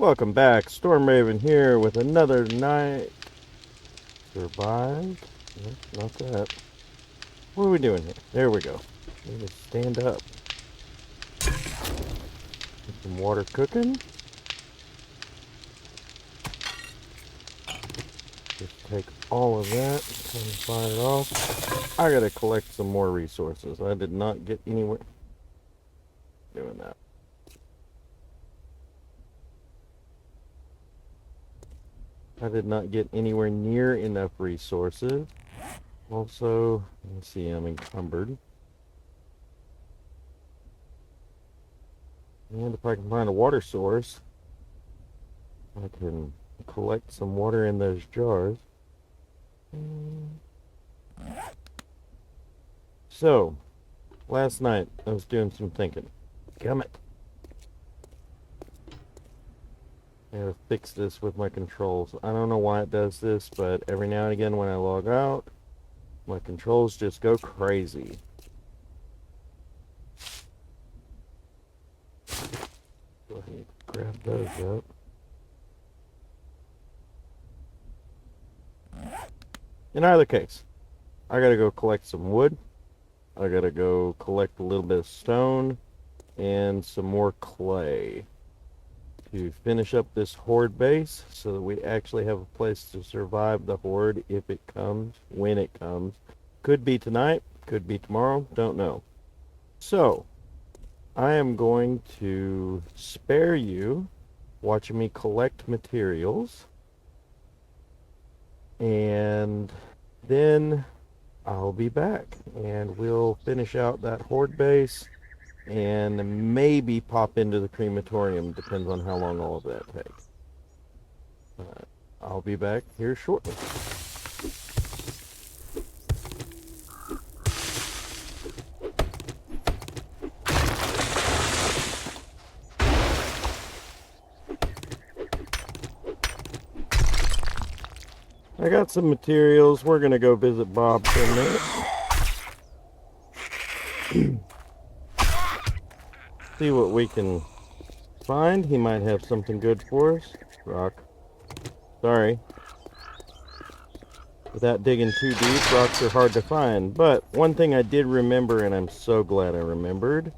Welcome back, Storm Raven here with another night. Survived? Nope, not that. What are we doing here? There we go. Need to stand up. Get some water cooking. Just take all of that and fire it off. I gotta collect some more resources. I did not get anywhere doing that. I did not get anywhere near enough resources. Also, let me see, I'm encumbered. And if I can find a water source, I can collect some water in those jars. So, last night I was doing some thinking. Gummit. I gotta fix this with my controls. I don't know why it does this, but every now and again when I log out, my controls just go crazy. Go ahead and grab those up. In either case, I gotta go collect some wood. I gotta go collect a little bit of stone and some more clay to finish up this horde base so that we actually have a place to survive the horde if it comes, when it comes. Could be tonight, could be tomorrow, don't know. So, I am going to spare you watching me collect materials, and then I'll be back and we'll finish out that horde base and maybe pop into the crematorium. Depends on how long all of that takes. I'll be back here shortly. I got some materials. We're gonna go visit Bob for a minute. See what we can find. He might have something good for us. Rock. Sorry. Without digging too deep, rocks are hard to find. But one thing I did remember, and I'm so glad I remembered,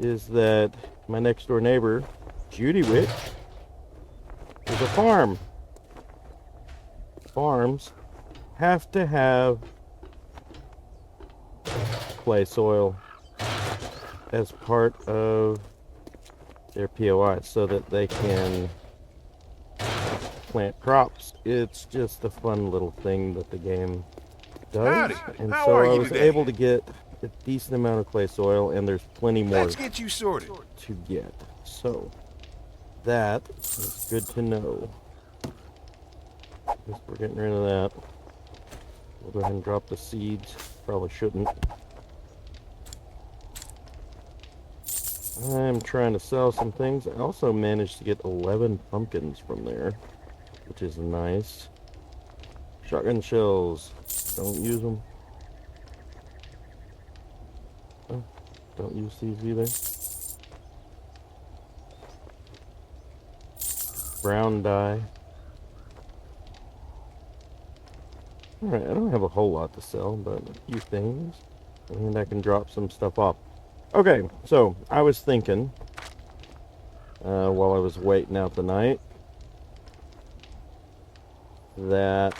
is that my next door neighbor, Judy Witch, is a farm. Farms have to have clay soil as part of their POI so that they can plant crops. It's just a fun little thing that the game does. Howdy. And How so are I you was today? able to get a decent amount of clay soil, and there's plenty more Let's get you sorted. to get. So that is good to know. Guess we're getting rid of that. We'll go ahead and drop the seeds. Probably shouldn't. I'm trying to sell some things. I also managed to get 11 pumpkins from there, which is nice. Shotgun shells. Don't use them. Oh, don't use these either. Brown dye. Alright, I don't have a whole lot to sell, but a few things. And I can drop some stuff off. Okay, so I was thinking, while I was waiting out the night, that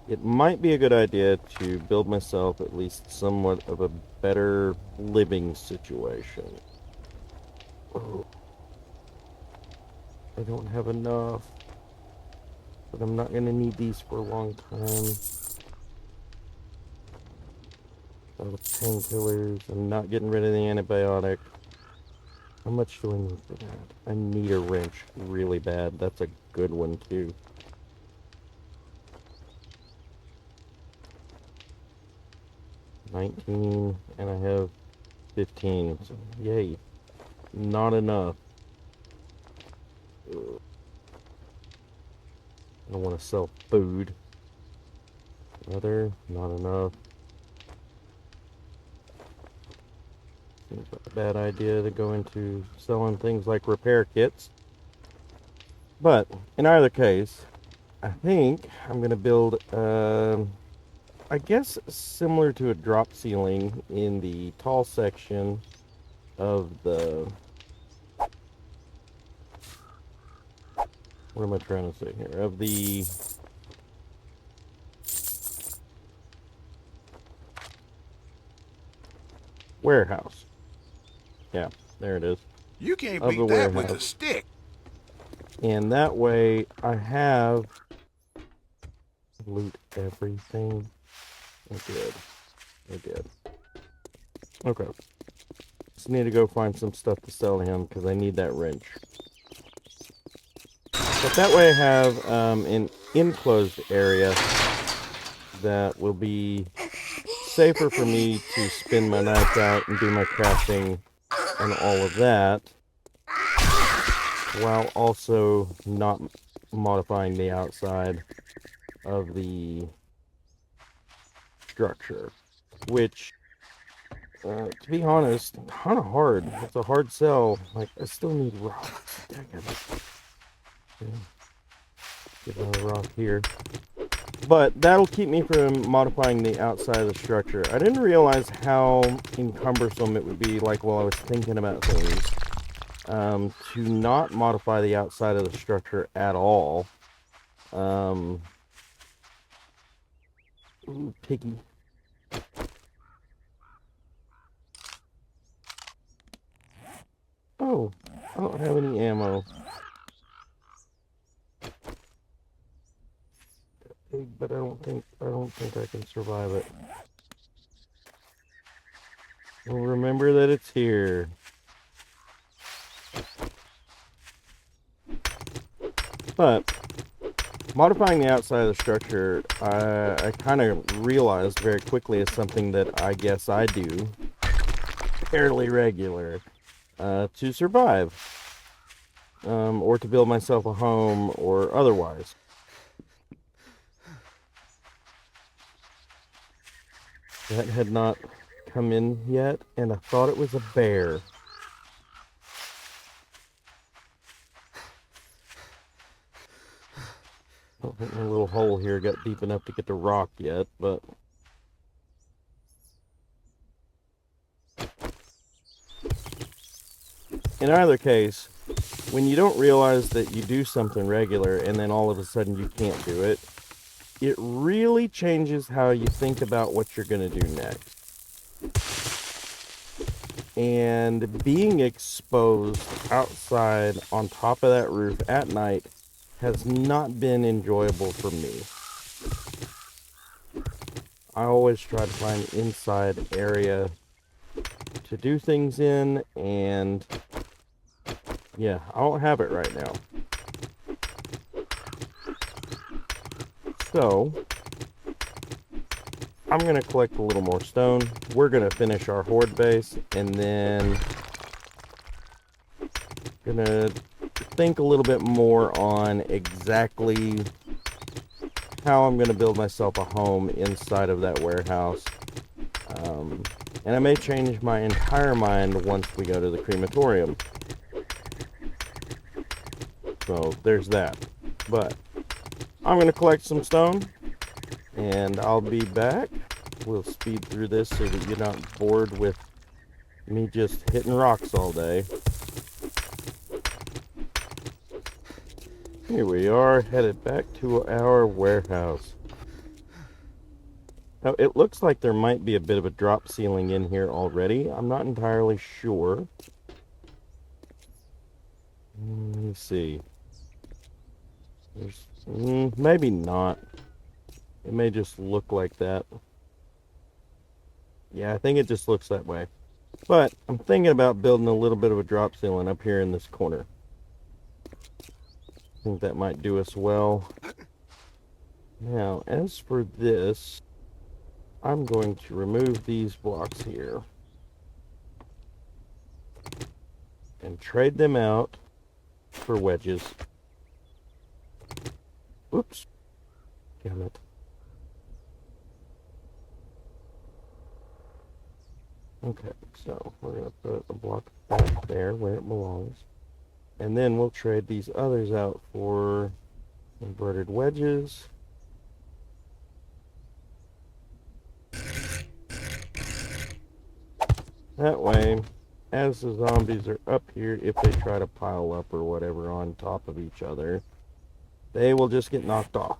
it might be a good idea to build myself at least somewhat of a better living situation. Oh, I don't have enough, but I'm not going to need these for a long time. All the painkillers. I'm not getting rid of the antibiotic. How much do I need for that? I need a wrench really bad. That's a good one too. $19, and I have 15. So yay. Not enough. Ugh. I don't want to sell food. Leather, not enough. Seems like a bad idea to go into selling things like repair kits. But in either case, I think I'm going to build, I guess, similar to a drop ceiling in the tall section of the... What am I trying to say here? Of the... warehouse. Yeah, there it is. You can't Of the beat that with a warehouse. stick. And that way I have... Loot everything. I did. Okay. Just need to go find some stuff to sell him because I need that wrench. But that way I have an enclosed area that will be safer for me to spend my nights out and do my crafting and all of that, while also not modifying the outside of the structure, which, to be honest, kind of hard. It's a hard sell. Like, I still need rocks. Yeah. Get another rock here. But that'll keep me from modifying the outside of the structure. I didn't realize how encumbersome it would be, like while I was thinking about things, to not modify the outside of the structure at all. Ooh, piggy. Oh, I don't have any ammo. But I don't think I can survive it. Well, remember that it's here. But modifying the outside of the structure, I kind of realized very quickly is something that I guess I do fairly regular to survive, or to build myself a home, or otherwise. That had not come in yet, and I thought it was a bear. I don't think my little hole here got deep enough to get the rock yet, but... In either case, when you don't realize that you do something regular and then all of a sudden you can't do it, it really changes how you think about what you're going to do next. And being exposed outside on top of that roof at night has not been enjoyable for me. I always try to find an inside area to do things in, and yeah, I don't have it right now. So, I'm going to collect a little more stone. We're going to finish our horde base, and then going to think a little bit more on exactly how I'm going to build myself a home inside of that warehouse. And I may change my entire mind once we go to the crematorium. So there's that. But I'm going to collect some stone, and I'll be back. We'll speed through this so that you're not bored with me just hitting rocks all day. Here we are, headed back to our warehouse. Now, it looks like there might be a bit of a drop ceiling in here already. I'm not entirely sure. Let me see. There's, maybe not. It may just look like that. Yeah, I think it just looks that way. But I'm thinking about building a little bit of a drop ceiling up here in this corner. I think that might do us well. Now, as for this, I'm going to remove these blocks here and trade them out for wedges. Oops. Damn it. Okay, so we're going to put a block back there where it belongs. And then we'll trade these others out for inverted wedges. That way, as the zombies are up here, if they try to pile up or whatever on top of each other, they will just get knocked off.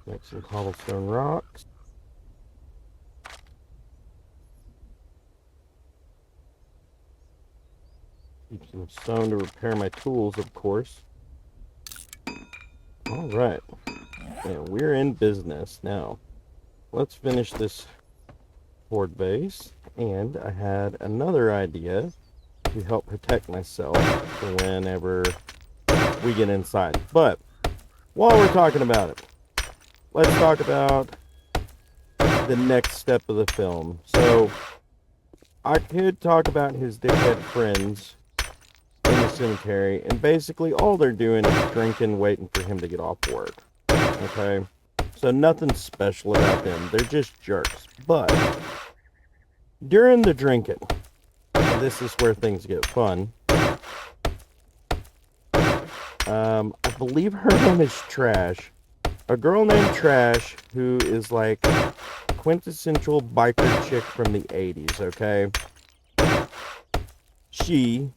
Make some cobblestone rocks. Keep some stone to repair my tools, of course. Alright. Yeah, we're in business now. Let's finish this horde base. And I had another idea to help protect myself for whenever we get inside. But while we're talking about it, let's talk about the next step of the film. So, I could talk about his dickhead friends in the cemetery, and basically all they're doing is drinking, waiting for him to get off work. Okay? So nothing special about them. They're just jerks. But during the drinking, and this is where things get fun, I believe her name is Trash. A girl named Trash who is like quintessential biker chick from the 80s, okay? She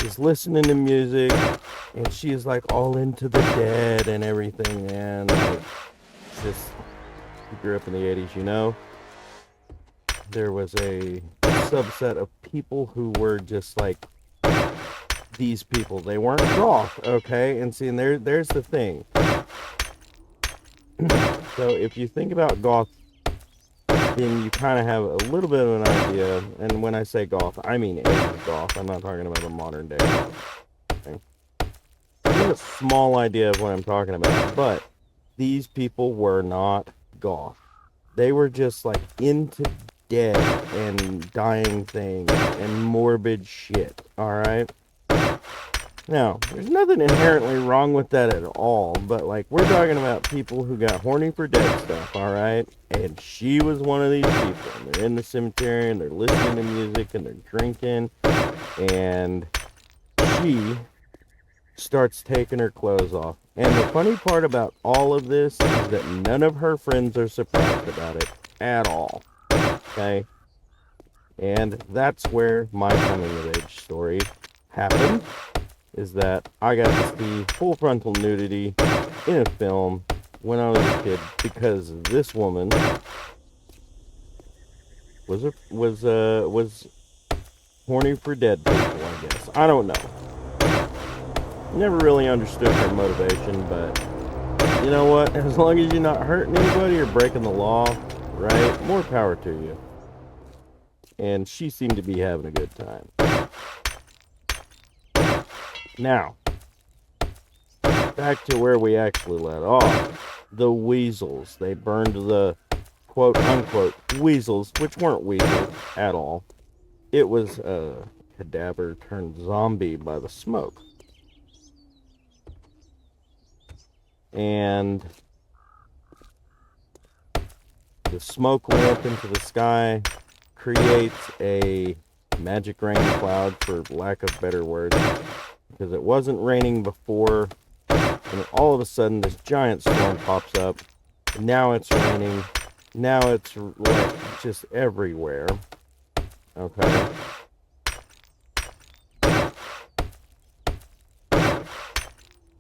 is listening to music, and she is like all into the Dead and everything, man. Like, just, you grew up in the 80s, you know? There was a subset of people who were just like these people. They weren't goth, okay? And see, and there's the thing. So if you think about goth, then you kind of have a little bit of an idea. And when I say goth, I mean 80s goth. I'm not talking about the modern day goth. Okay? You have a small idea of what I'm talking about, but these people were not goth. They were just like into Dead and dying things and morbid shit, alright? Now, there's nothing inherently wrong with that at all, but like, we're talking about people who got horny for Dead stuff, alright? And she was one of these people. And they're in the cemetery and they're listening to music and they're drinking, and she starts taking her clothes off. And the funny part about all of this is that none of her friends are surprised about it at all. Okay? And that's where my coming of age story happened, is that I got to see full frontal nudity in a film when I was a kid, because this woman was horny for Dead people, I guess. I don't know. Never really understood her motivation, but you know what? As long as you're not hurting anybody or breaking the law, right? More power to you. And she seemed to be having a good time. Now, back to where we actually let off. The weasels. They burned the quote-unquote weasels, which weren't weasels at all. It was a cadaver turned zombie by the smoke. And the smoke went up into the sky, creates a magic rain cloud, for lack of better words, because it wasn't raining before, and all of a sudden this giant storm pops up. Now it's raining. Now it's like just everywhere. Okay.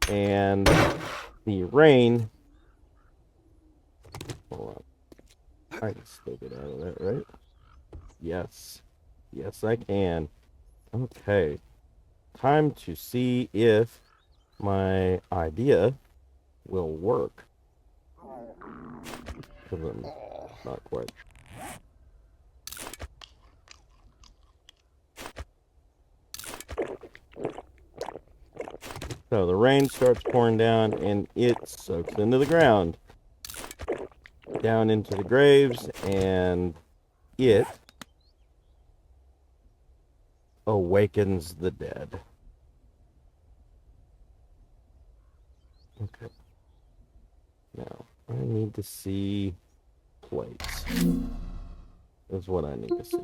And the rain, hold on, I can still get out of that, right? Yes. Yes, I can. Okay. Time to see if my idea will work. Because I'm not quite. So the rain starts pouring down and it soaks into the ground. Down into the graves, and it awakens the dead. Okay. Now, I need to see plates. That's what I need to see.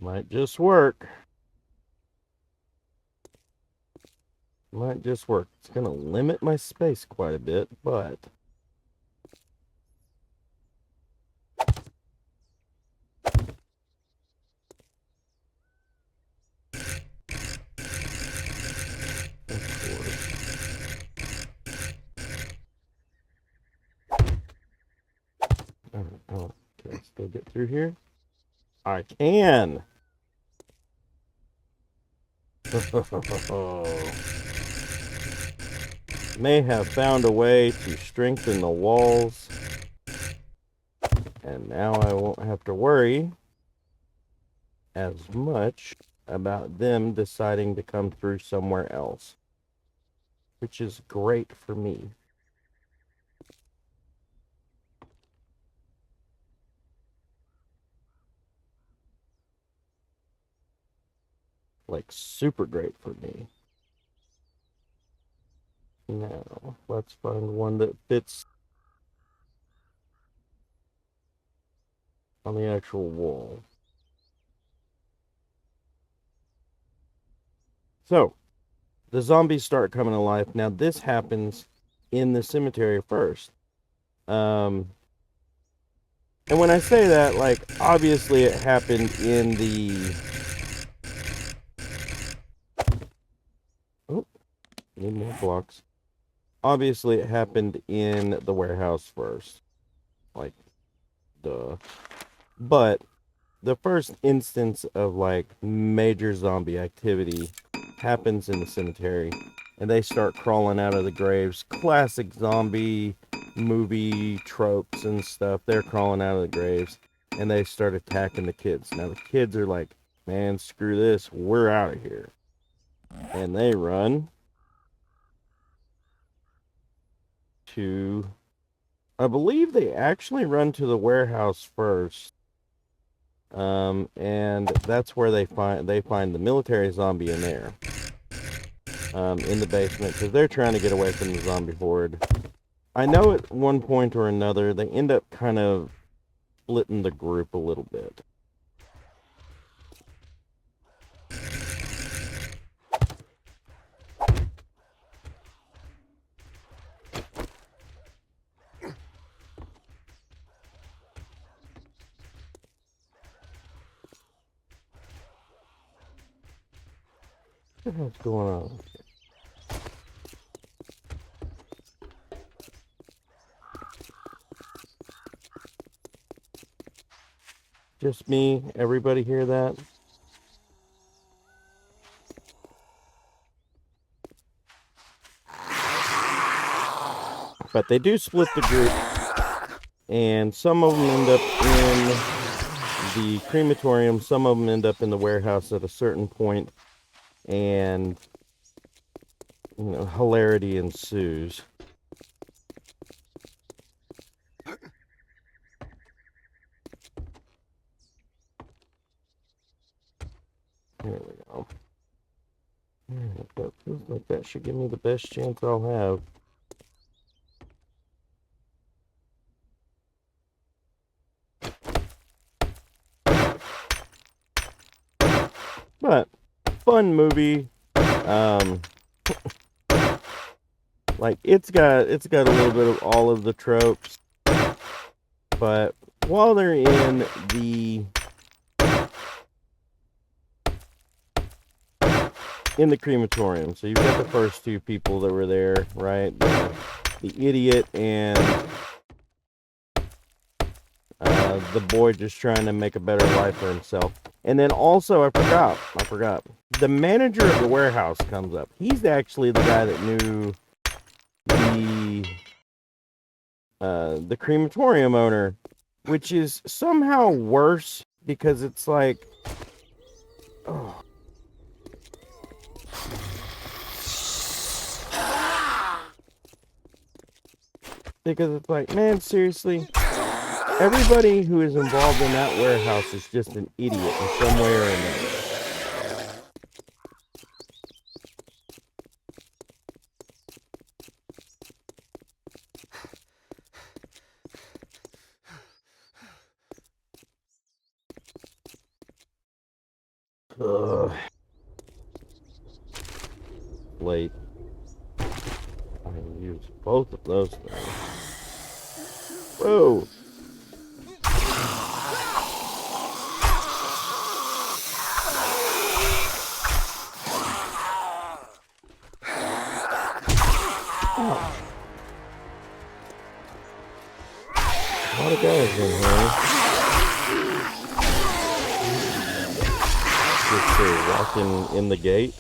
Might just work. Might just work. It's going to limit my space quite a bit, but... Oh, can I still get through here? I can! May have found a way to strengthen the walls. And now I won't have to worry as much about them deciding to come through somewhere else. Which is great for me. Like, super great for me. Now, let's find one that fits on the actual wall. So, the zombies start coming to life. Now, this happens in the cemetery first. And when I say that, like, obviously it happened in the... Oh, need more blocks. Obviously it happened in the warehouse first. Like, duh. But the first instance of, like, major zombie activity happens in the cemetery. And they start crawling out of the graves. Classic zombie movie tropes and stuff. They're crawling out of the graves. And they start attacking the kids. Now the kids are like, man, screw this. We're out of here. And they run to... I believe they actually run to the warehouse first. And that's where they find the military zombie in there. In the basement, because they're trying to get away from the zombie horde. I know at one point or another, they end up kind of splitting the group a little bit. What the hell's going on? Just me? Everybody hear that? But they do split the group. And some of them end up in the crematorium. Some of them end up in the warehouse at a certain point. And, you know, hilarity ensues. There we go. That feels like that should give me the best chance I'll have. But, fun movie. Like, it's got a little bit of all of the tropes. But while they're in the crematorium, so you've got the first two people that were there, right? The idiot and the boy just trying to make a better life for himself. And then also, I forgot. The manager of the warehouse comes up. He's actually the guy that knew the crematorium owner, which is somehow worse because it's like, oh. Because it's like, man, seriously, everybody who is involved in that warehouse is just an idiot in some way or another. Ugh. Late. I can use both of those things. Whoa! Oh. A lot of guys in here. Just walking in the gate.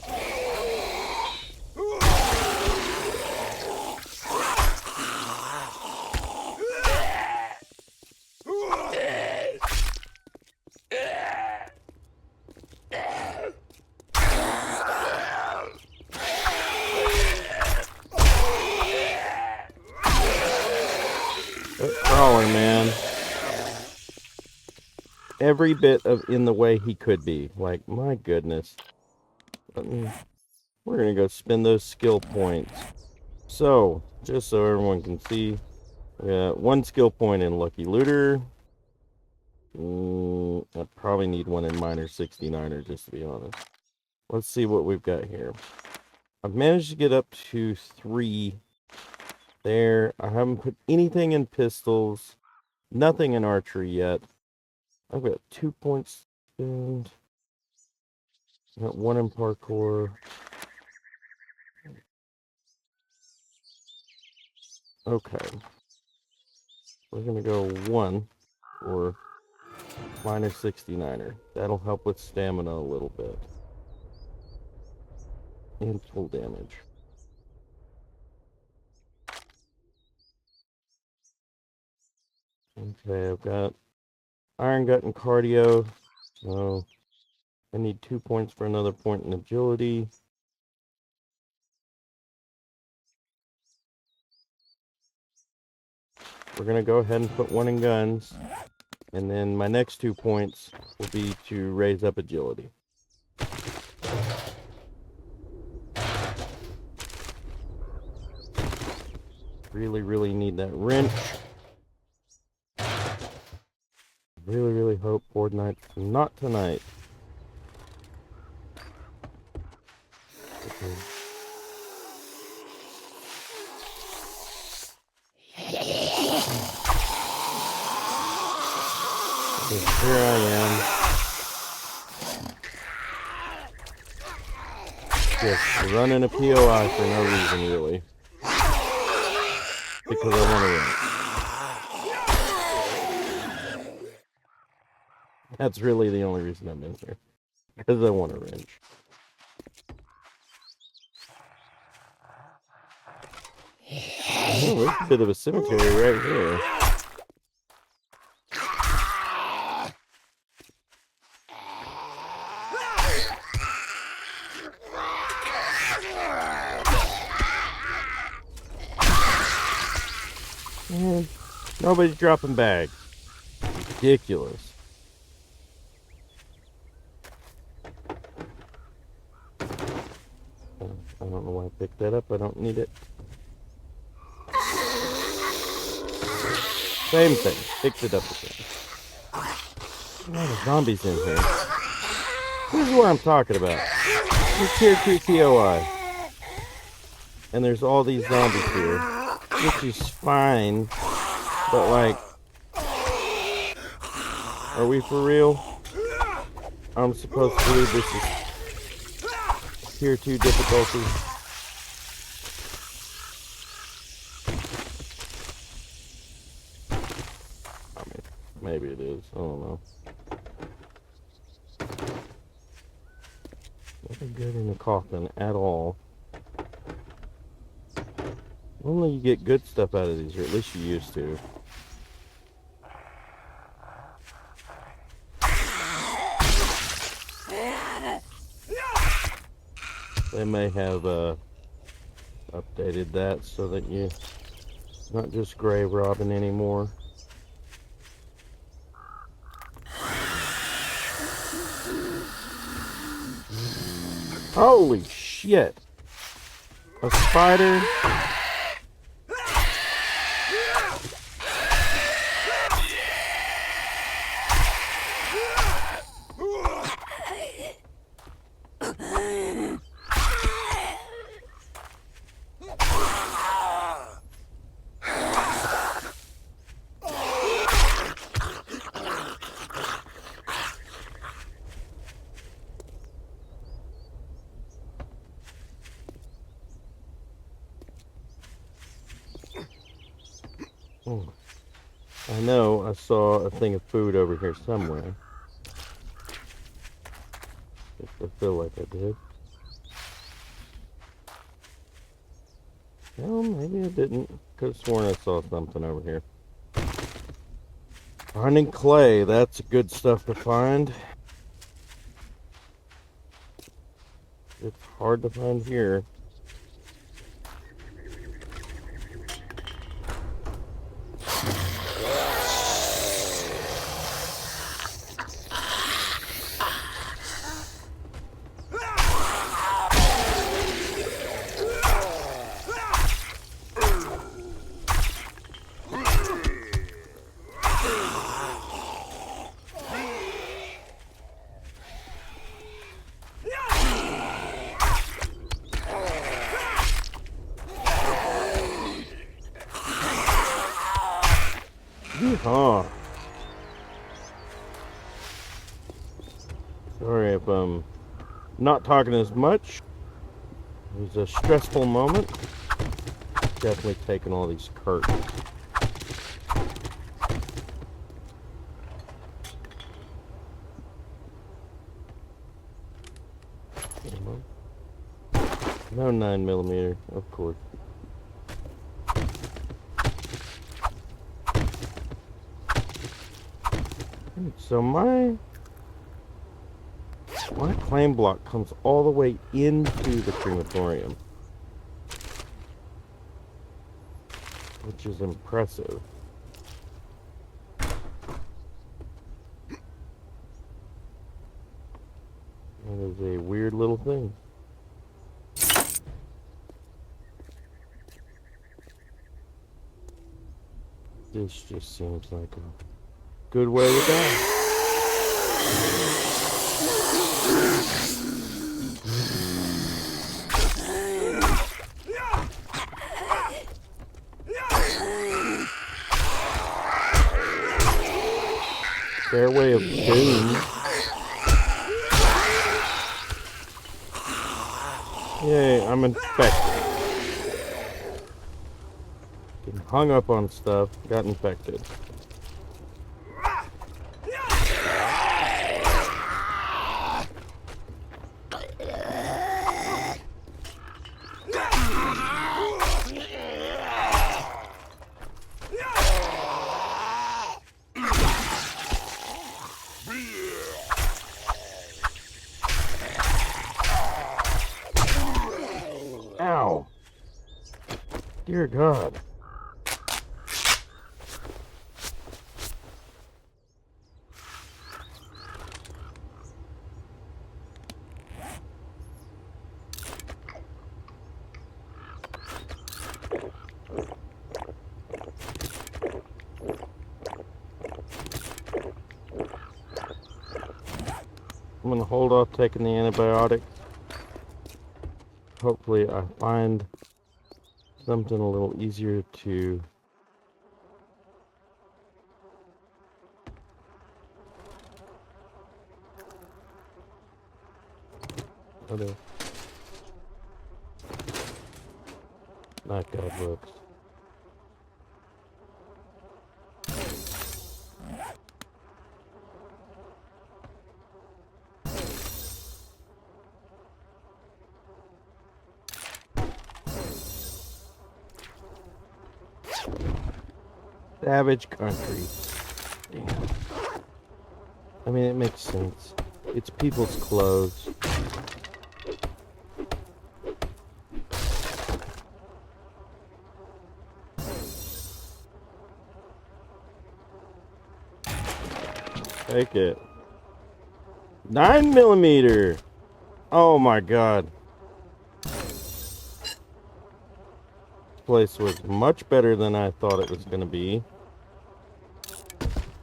Crawling, man. Every bit of in the way he could be. Like, my goodness. We're gonna go spend those skill points. So, just so everyone can see, we got 1 skill point in Lucky Looter. I probably need one in Miner 69er, just to be honest. Let's see what we've got here. I've managed to get up to 3 there. I haven't put anything in pistols. Nothing in archery yet. I've got 2 points to spend. Got 1 in parkour. Okay. We're gonna go 1 for Miner 69er. That'll help with stamina a little bit. And full damage. Okay, I've got Iron Gut and Cardio. So I need 2 points for another point in Agility. We're going to go ahead and put 1 in Guns. And then my next 2 points will be to raise up Agility. Really need that wrench. Really hope Fortnite not tonight. Okay. Here I am. Just running a POI for no reason, really. Because I want to win. That's really the only reason I'm in here. Because I want a wrench. Oh, there's a bit of a cemetery right here. Man, nobody's dropping bags. Ridiculous. I don't know why I picked that up. I don't need it. Same thing. Picked it up again. A lot of zombies in here. This is what I'm talking about. This tier 2 POI. And there's all these zombies here. Which is fine. But like, are we for real? I'm supposed to believe this is tier 2 difficulty. I mean, maybe it is. I don't know. Nothing good in the coffin at all. Only you get good stuff out of these, or at least you used to. may have updated that so that you're not just grave robbing anymore. Holy shit! A spider? Oh, I know I saw a thing of food over here somewhere. I feel like I did. Well, maybe I didn't. Could have sworn I saw something over here. Finding clay, that's good stuff to find. It's hard to find here. Yeehaw. Sorry if I'm not talking as much. It was a stressful moment. Definitely taking all these curtains. No 9mm, of course. So my claim block comes all the way into the crematorium, which is impressive. That is a weird little thing. This just seems like a good way to die. Stairway of Doom. Yay, I'm infected. Getting hung up on stuff, got infected. Ow. Dear God. I'm gonna hold off taking the antibiotic. Hopefully I find something a little easier to not God books. Savage country. Damn. I mean, it makes sense. It's people's clothes. Take it. 9mm. Oh my god. This place was much better than I thought it was going to be.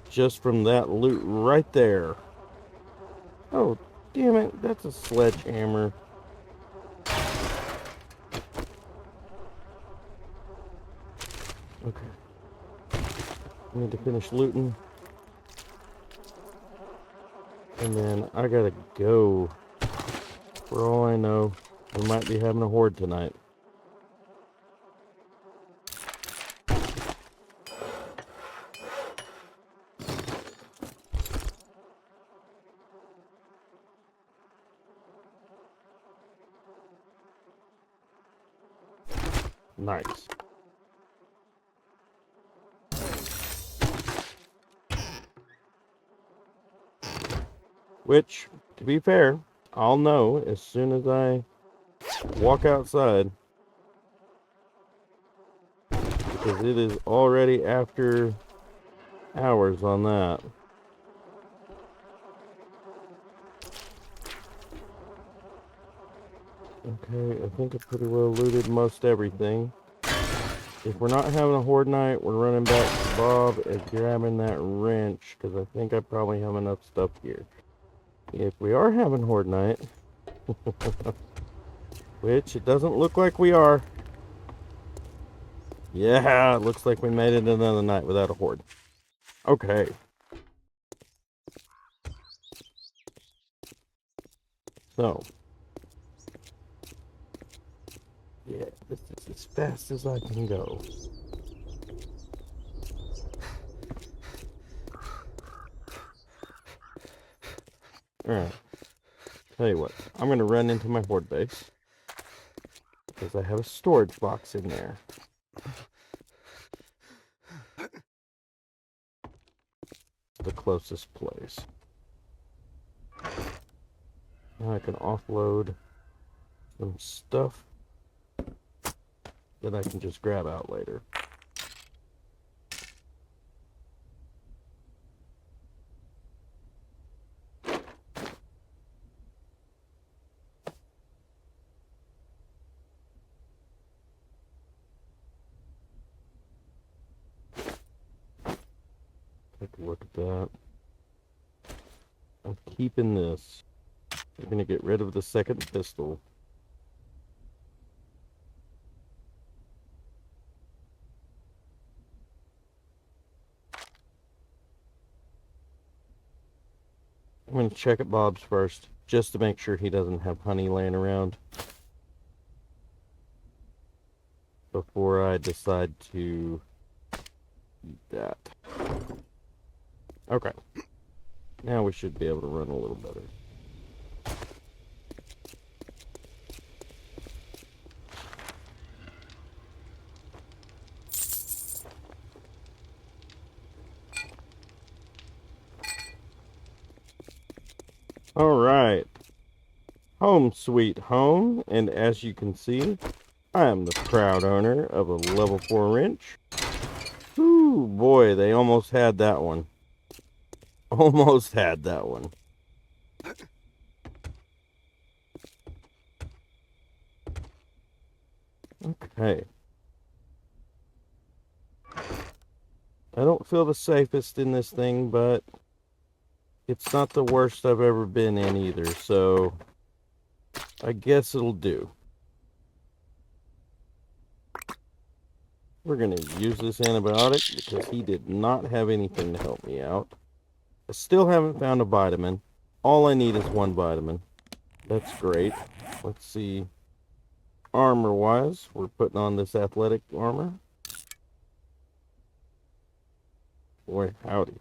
Just from that loot right there. Oh, damn it. That's a sledgehammer. Okay. I need to finish looting. And then I gotta go. For all I know, we might be having a horde tonight. Nice. Which, to be fair, I'll know as soon as I walk outside. Because it is already after hours on that. Okay, I think I pretty well looted most everything. If we're not having a horde night, we're running back to Bob and grabbing that wrench, because I think I probably have enough stuff here. If we are having horde night, which it doesn't look like we are. Yeah, it looks like we made it another night without a horde. Okay. So. Yeah, this is as fast as I can go. Alright. Tell you what, I'm going to run into my horde base. Because I have a storage box in there. The closest place. Now I can offload some stuff that I can just grab out later. Take a look at that. I'm keeping this. I'm going to get rid of the second pistol. I'm going to check at Bob's first, just to make sure he doesn't have honey laying around before I decide to eat that. Okay. Now we should be able to run a little better. All right. Home sweet home, and as you can see, I am the proud owner of a level 4 wrench. Ooh, boy, they almost had that one. Almost had that one. Okay. I don't feel the safest in this thing, but it's not the worst I've ever been in either, so I guess it'll do. We're going to use this antibiotic because he did not have anything to help me out. I still haven't found a vitamin. All I need is one vitamin. That's great. Let's see. Armor-wise, we're putting on this athletic armor. Boy, howdy.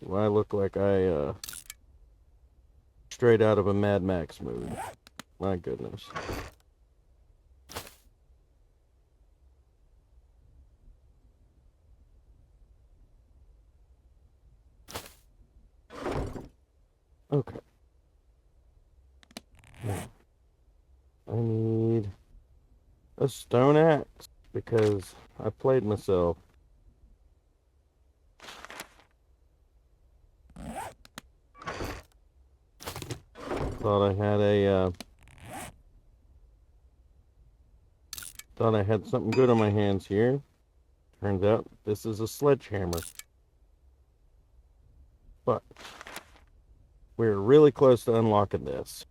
Do I look like I, straight out of a Mad Max movie? My goodness. Okay. Now, I need a stone axe because I played myself. Thought I had something good on my hands here. Turns out this is a sledgehammer. But we're really close to unlocking this.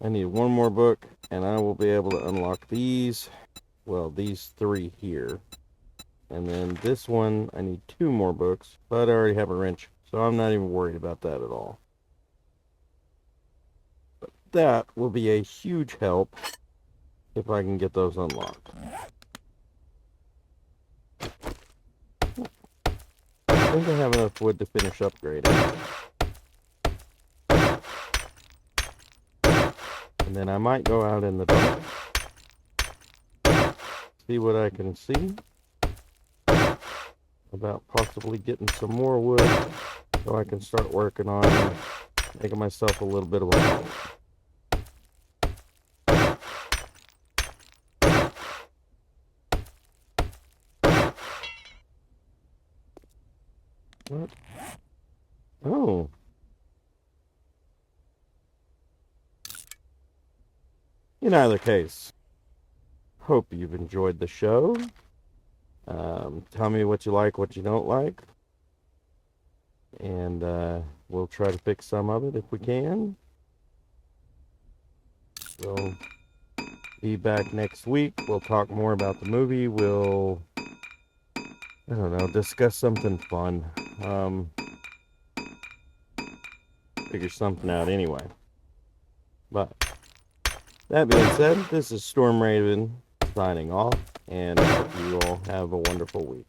I need one more book, and I will be able to unlock these. Well, these 3 here. And then this one, I need 2 more books, but I already have a wrench, so I'm not even worried about that at all. But that will be a huge help if I can get those unlocked. I think I have enough wood to finish upgrading. And then I might go out in the dark, see what I can see about possibly getting some more wood so I can start working on making myself a little bit of a home. What? Oh. In either case, hope you've enjoyed the show. Tell me what you like, what you don't like. And we'll try to fix some of it if we can. We'll be back next week. We'll talk more about the movie. We'll, I don't know, discuss something fun. Figure something out anyway. But that being said, this is Storm Raven signing off, and I hope you all have a wonderful week.